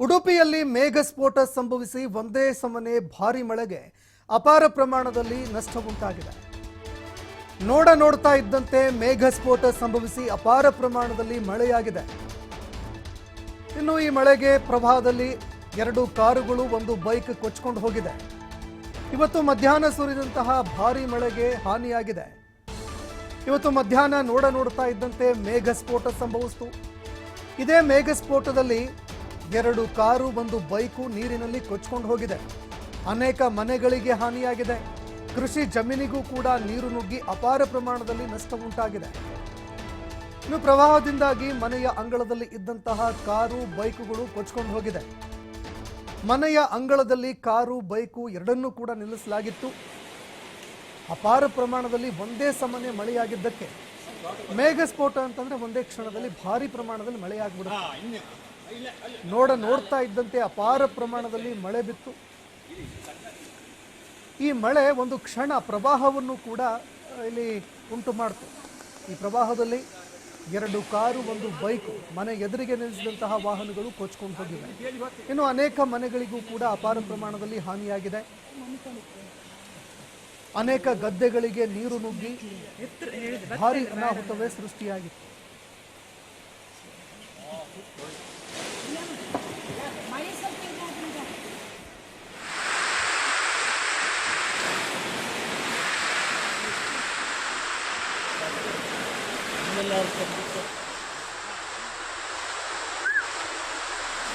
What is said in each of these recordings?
ಉಡುಪಿಯಲ್ಲಿ ಮೇಘಸ್ಫೋಟ ಸಂಭವಿಸಿ ಒಂದೇ ಸಮನೆ ಭಾರಿ ಮಳೆಗೆ ಅಪಾರ ಪ್ರಮಾಣದಲ್ಲಿ ನಷ್ಟ ಉಂಟಾಗಿದೆ. ನೋಡ್ತಾ ಇದ್ದಂತೆ ಮೇಘಸ್ಫೋಟ ಸಂಭವಿಸಿ ಅಪಾರ ಪ್ರಮಾಣದಲ್ಲಿ ಮಳೆಯಾಗಿದೆ. ಇನ್ನು ಈ ಮಳೆಗೆ ಪ್ರವಾಹದಲ್ಲಿ 2 ಕಾರುಗಳು ಒಂದು ಬೈಕ್ ಕೊಚ್ಚಿಕೊಂಡು ಹೋಗಿದೆ. ಇವತ್ತು ಮಧ್ಯಾಹ್ನ ಸುರಿದಂತಹ ಭಾರಿ ಮಳೆಗೆ ಹಾನಿಯಾಗಿದೆ. ಇವತ್ತು ಮಧ್ಯಾಹ್ನ ನೋಡ್ತಾ ಇದ್ದಂತೆ ಮೇಘಸ್ಫೋಟ ಸಂಭವಿಸಿತು. ಇದೇ ಮೇಘಸ್ಫೋಟದಲ್ಲಿ 2 ಕಾರು ಒಂದು ಬೈಕು ನೀರಿನಲ್ಲಿ ಕೊಚ್ಚಿಕೊಂಡು ಹೋಗಿದೆ. ಅನೇಕ ಮನೆಗಳಿಗೆ ಹಾನಿಯಾಗಿದೆ. ಕೃಷಿ ಜಮೀನಿಗೂ ಕೂಡ ನೀರು ನುಗ್ಗಿ ಅಪಾರ ಪ್ರಮಾಣದಲ್ಲಿ ನಷ್ಟ ಉಂಟಾಗಿದೆ. ಇನ್ನು ಪ್ರವಾಹದಿಂದಾಗಿ ಮನೆಯ ಅಂಗಳದಲ್ಲಿ ಇದ್ದಂತಹ ಕಾರು ಬೈಕುಗಳು ಕೊಚ್ಚಿಕೊಂಡು ಹೋಗಿದೆ. ಮನೆಯ ಅಂಗಳದಲ್ಲಿ ಕಾರು ಬೈಕು ಎರಡನ್ನೂ ಕೂಡ ನಿಲ್ಲಿಸಲಾಗಿತ್ತು. ಅಪಾರ ಪ್ರಮಾಣದಲ್ಲಿ ಒಂದೇ ಸಮನೆ ಮಳೆಯಾಗಿದ್ದಕ್ಕೆ ಮೇಘಸ್ಫೋಟ ಅಂತಂದ್ರೆ ಒಂದೇ ಕ್ಷಣದಲ್ಲಿ ಭಾರಿ ಪ್ರಮಾಣದಲ್ಲಿ ಮಳೆಯಾಗ್ಬಿಡುತ್ತೆ. ನೋಡ್ತಾ ಇದ್ದಂತೆ ಅಪಾರ ಪ್ರಮಾಣದಲ್ಲಿ ಮಳೆ ಬಿತ್ತು. ಈ ಮಳೆ ಒಂದು ಕ್ಷಣ ಪ್ರವಾಹವನ್ನು ಕೂಡ ಇಲ್ಲಿ ಉಂಟು ಮಾಡ್ತು. ಈ ಪ್ರವಾಹದಲ್ಲಿ 2 ಕಾರು ಒಂದು ಬೈಕು ಮನೆ ಎದುರಿಗೆ ನಿಲ್ಲಿಸಿದಂತಹ ವಾಹನಗಳು ಕೊಚ್ಕೊಂಡು ಹೋಗಿವೆ. ಇನ್ನು ಅನೇಕ ಮನೆಗಳಿಗೂ ಕೂಡ ಅಪಾರ ಪ್ರಮಾಣದಲ್ಲಿ ಹಾನಿಯಾಗಿದೆ. ಅನೇಕ ಗದ್ದೆಗಳಿಗೆ ನೀರು ನುಗ್ಗಿ ಭಾರಿ ಅನಾಹುತವೇ ಸೃಷ್ಟಿಯಾಗಿತ್ತು.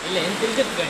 ಇಲ್ಲ ಏನು ತಿಳಿಸುತ್ತೆ